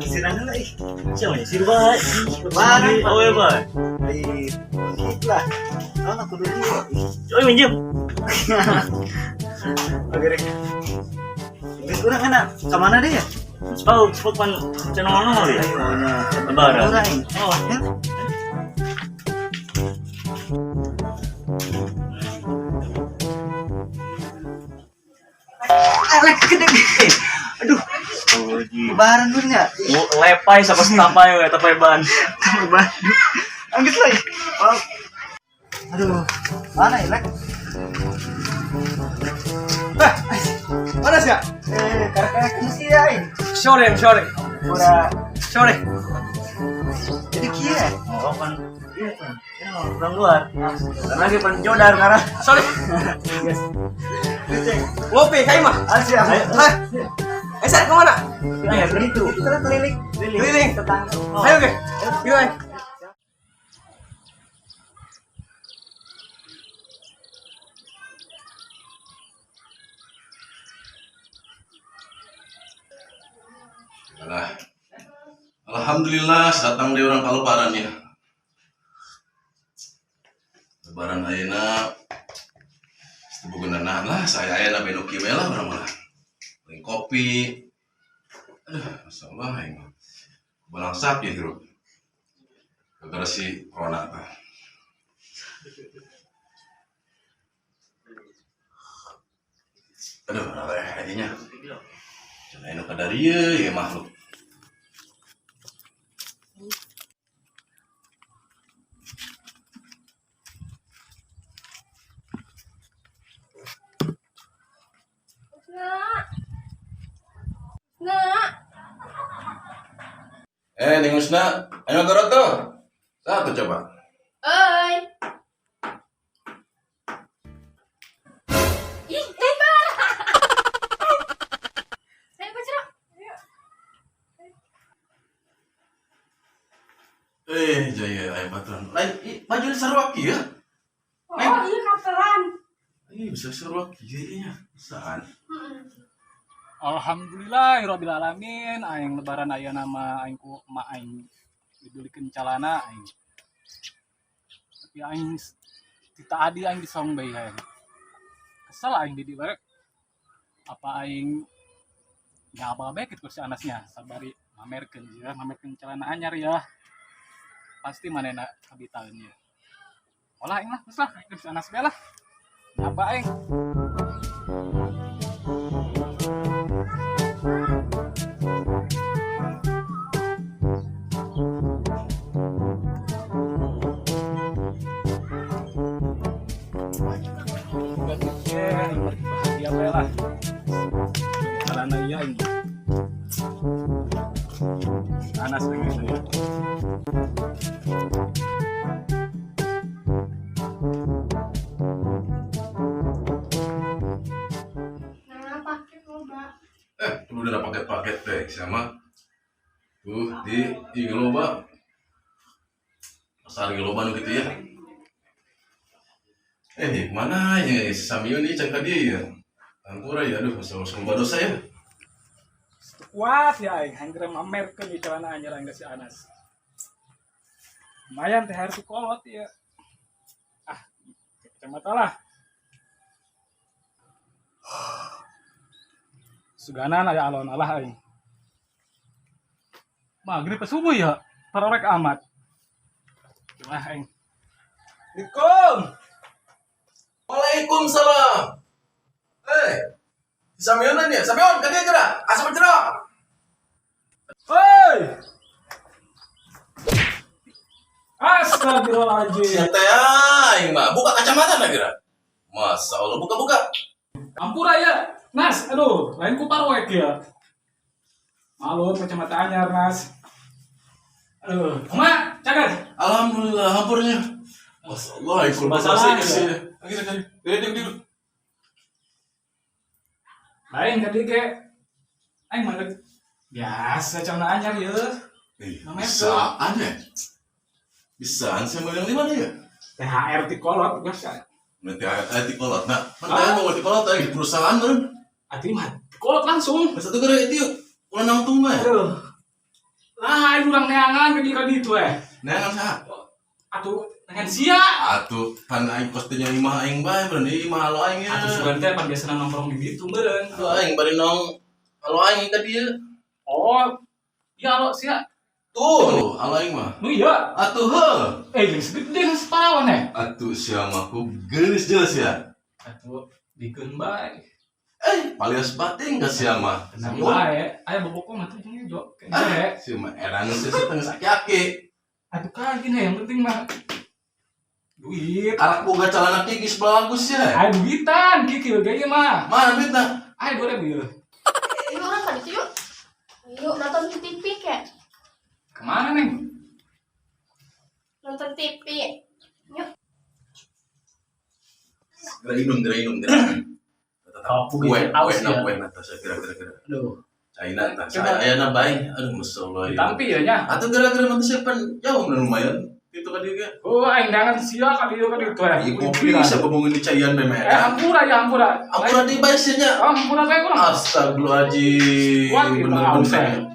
Sirangan lah. Siapa ya? Sirba. Barang. Oh ya pak. Itulah. Tahu aku dulu. Oh minjem. Oke deh. Ini kurang enak. Kemana deh ya? Spok kan channel mana ya? Lebaran. Oh, ya. Alek gede. Aduh, Oh ji. lebaran dulu ya. Lepai sama tapai ya tapai ban. Tambah banyak. Anggit lagi. Oh. Aduh, mana ya, Lek? Bah, mana sih ya? Kayak sih ya. Sore. Udah Sore. jadi kia. Oh kan. Iya kan. Ya orang luar. Lagi penjodar karena. Sore. Ngopi kayak mah. Asyik. Hah? Esak kemana? Ya begitu. Kita keliling. Keliling. Tetangga. Ayo ke. Gimana? Nah, alhamdulillah datang di orang kalebaran ya. Lebaran ayeuna sebugunanan lah saya ayeuna benu kieu lah urang mah. Beli kopi. Aduh, masalah aing. Balang sapi hirup. Gara si corona tah. Aduh, rare hadinya. Cenah anu kadarieu ya makhluk. Nggak. Ning Usna, ayo garot tuh. Satu coba. Oi. Ih, lebar. Ayo pacar. Jaya aya baturan. Lain baju sarua kieu. Oh, iya kapteran. Bisa sarua kieu nya. Saan? Alhamdulillah alamin. Aing lebaran aya nama aing ku emak aing dibelikeun calana aing. Tapi aing tita adi aing disong bae aing. Kesel aing di dieu apa aing nyaba bae kitu si anasnya sabari mamerkeun ya, mamerkeun calana anyar ya. Pasti manehna kabitaeun ya. Olah aing lah, geus lah, si anas bae lah. Nyaba aing. Bahagia bae lah. Karena iya ini. Panas begitu ya. Nah, pakai loba. Perlu ada paket-paket teh sama. Di loba. Pasar loba nu kitu ya. Mana ya Samiun ini cek tadi ya. Angkura ya, aduh, masuk dosa ya. Kuat ya aing hanggeum mamerkeun di celana anyar aing si Anas. Lumayan teh harus kolot ya. Ah, kacamata lah. Suganan aya alon Allah aing. Magrib subuh ya, parorek amat. Wah aing. Assalamualaikum. Waalaikumsalam. Samiunan ya, Samiun, kan dia gerak, asap cerah. Hoi. Astagfirullahaladzim. Santai aing mah, buka kacamata na gerak. Masa Allah buka-buka. Ampura ya, Nas. Aduh, lain ku parwek ya. Malu kacamata anyar, Nas. Aduh, Oma, cagat. Alhamdulillah, hampurnya. Masa Allah, ikut Masalah bahasa ya. Lagi. Duduk. Lain tadi ke aing mah biasa celana anyar ya. Bisaan ya? Bisaan sama yang di mana ya? THR ti kolot biasa. Nanti di kolot. Nah, mana mau di kolot lagi perusahaan kan? Ati mah kolot langsung. Satu gara itu ulah nangtung mah. Aduh, Lah, aing urang neangan ke dika ditu Neangan saha? Atuh dengan sia. Atuh kan aing kostinya imah aing bae berarti imah halo aing ya. Atuh sugan teh pan biasana nongkrong di ditu meureun. Halo aing bari nong halo aing tadi ya. Oh. Ya lo sia. Tuh, halo aing mah. Nu iya. Atuh heuh. Geus gede geus parawan Atuh sia mah ku geus jelas ya. Atuh dikeun bae. Palias bating ka sia mah. Tenang bae. Aya bobokong mah teh jo. Kene. Sia mah erang geus setengah sakit. Aduh kagin yang penting mah duit. Anak boga celana kikis bagus ya. Aya duitan kikil ge mah. Mana duitna? Aya 2000 ieu. Yuk orang tadi tuh yuk. Yuk nonton TV kek. Kemana neng? Nonton TV. Yuk. Geura inum. Oh, Kue nata saya kira. Aduh. Caina tah. Saya na bae. Aduh masyaallah. Ditampi ya nya. Atuh gara-gara mah siapan jauh lumayan. Itu kan dia. Oh, aing dangan sia ka dieu ka ditu Ieu kopi bisa ngomongin di caian bae mah. Hampura ya hampura. Ampura di bae sia nya. Hampura bae kurang. Astagfirullahaladzim. Kuat gitu, Bener-bener.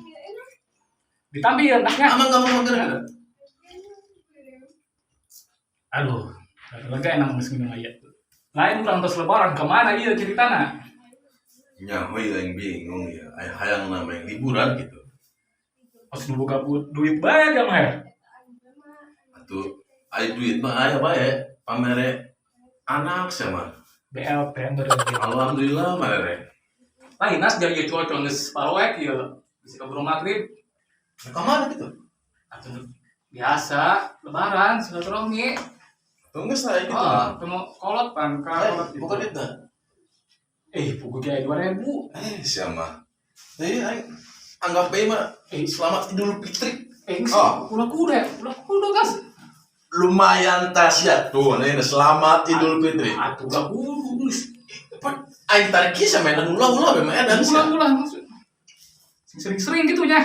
Ditampi ya entahnya. Amang gara-gara. Aduh. Lega enak geus minum aya. Lain urang tos lebaran kemana ieu ceritana? Nya heuy aing bingung ya. Hayang namanya liburan gitu. Pas nu boga duit bae dia mah. Atuh aya duit mah aya bae. Pamere anak sama. BLT berarti. Alhamdulillah mere. Lain nas jadi cuaca geus paroek ieu. Bisa keburu magrib. Ka mana gitu? Atuh biasa lebaran silaturahmi. Tunggu saya gitu. Oh, temu kolot pan ka kolot. Bukan itu. Pugu ge 2000. Siapa? Jadi aing anggap bae mah selamat Idul Fitri. Ulah kuda gas. Lumayan tas ya tuh, nih selamat Idul Fitri. Atuh gak kudu. Aing tarik kisah mainan ulah-ulah memang ada sih. Ulah maksud. Sering-sering gitu nya.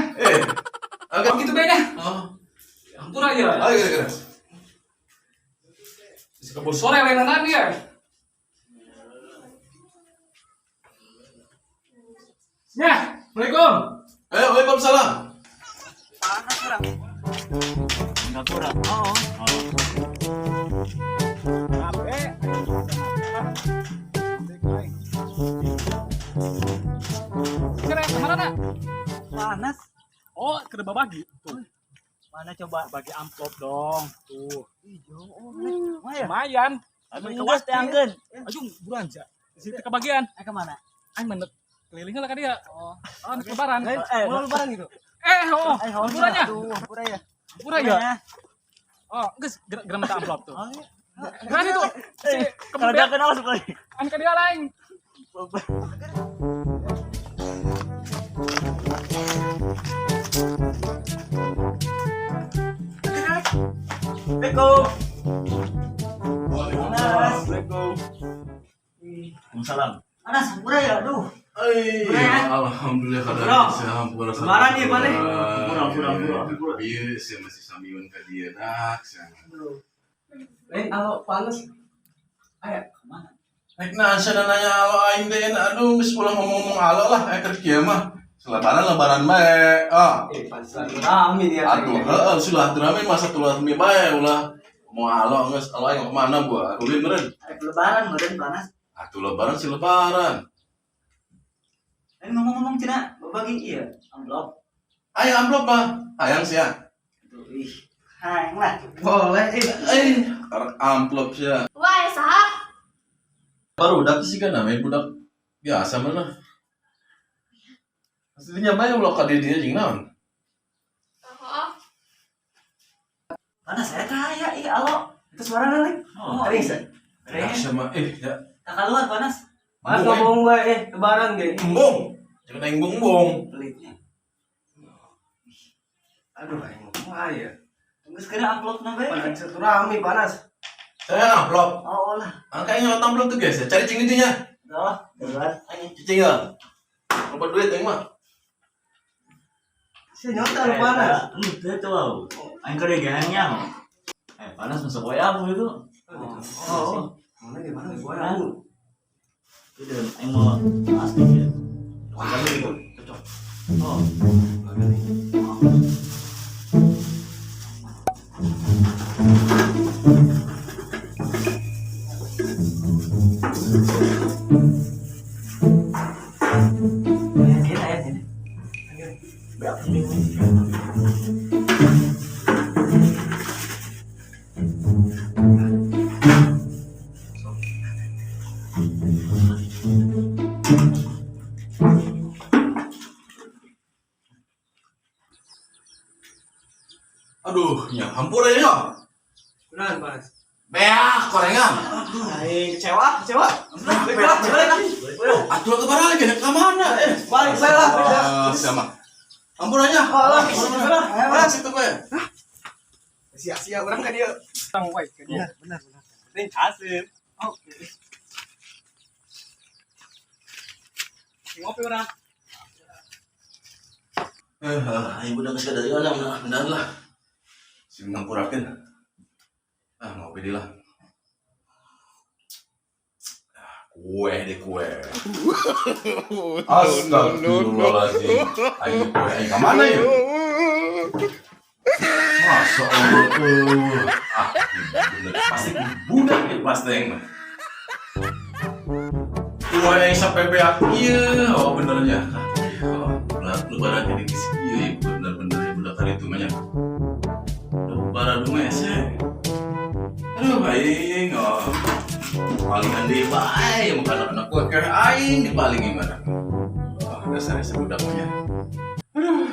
Agak Gitu be nya. Ampura ya. Ayo kira-kira. Bisa kebur sore lenan dia. Ya, Assalamualaikum. Waalaikumsalam. Enggak kurang. Kira kemana nak? Panas. Oh, ke bagi. Tuh. Mana coba Bagi amplop dong. Tuh. hijau. Lumayan. Aduh, geus teh anggeun. Aduh, buruan ja. Situ kebagian. Kemana? Aing menek kelilingnya lah ka dia. Anak lebaran. Mau lebaran gitu. Ampurannya. Hampura ya. Ampura ya. Oh, geus geura minta amplop tuh. Kan itu. Kalau dia kenal sekali. An ka dia lain. Assalamualaikum. Waalaikumsalam. Waalaikumsalam. Anas, hampura ya, aduh. Alhamdulillah kada sampura. Lebaran nih, Pak, nih. Pura. Iya, saya masih samiun ka dia dak. Kalau panas. Ayo, kemana? Nek nasa nanya halo aing deh, aduh geus ulah ngomong halo lah keur mah. Lebaran bae. Amin ya. Atuh, silaturahmi masa silaturahmi bae ulah mau halo geus halo aing kemana gua? Ulin meureun. Lebaran meureun panas. Atuh lebaran si lebaran. Ngomong-ngomong cenah, bagi ieu amplop. Ayo amplop mah. Hayang sia. Hayang lah. Boleh. Karek amplop sia. Wah, ya saha? Barudak sih kan namanya budak biasa mah lah. Aslinya bae ulah ka dia jeung naon. Panas saya kaya alo. Itu suara nanti. Tadi saya. Sama ya. Tak keluar panas. Mas ngomong gue lebaran ge. Embung. Jangan aing bongbong. Pelitnya. Aduh, aing ngomong aya. Geus kena amplopna bae. Panas silaturahmi panas. Saya amplop. Oh lah. Angkanya amplop tuh guys, cari cing itunya. Dah, berat. Cicing ya. Lupa duit yang mah. Si nyotan panas. Itu tuh, aing kade gahanya. Panas masuk wayang itu. Oh. Mana gimana gue aku. Itu aing mau asli ya. Wah, itu cocok. Oh, Bagani. Aduh, ya hampur aja ya. Benar, Mas. Beak, korengan. Aing kecewa. Balik. Atuh ke barang lagi, ke mana? Balik lah. Sama. Hampur aja. Mas, itu gue. Sia-sia orang kan dia. Tang wae ke dia. Benar. Ini hasil. Oke. Ngopi orang. Ayo udah ngasih dari mana? Benar lah. Si ngampurakeun. Ngopi di lah. Kue deh kue. Astagfirullahaladzim. Ayo kue, ayo kemana ya? Masa Allah tuh. Bener pasti budak ya pasti yang mah. Kue yang sampai beak iya, benernya. Lebaran jadi kisi iya, bener-bener ya budak hari itu banyak. Lebaran dulu ya. Aduh baik, paling andi baik, bukan anak gue kayak aing di paling gimana? Dasarnya sebudaknya. Aduh.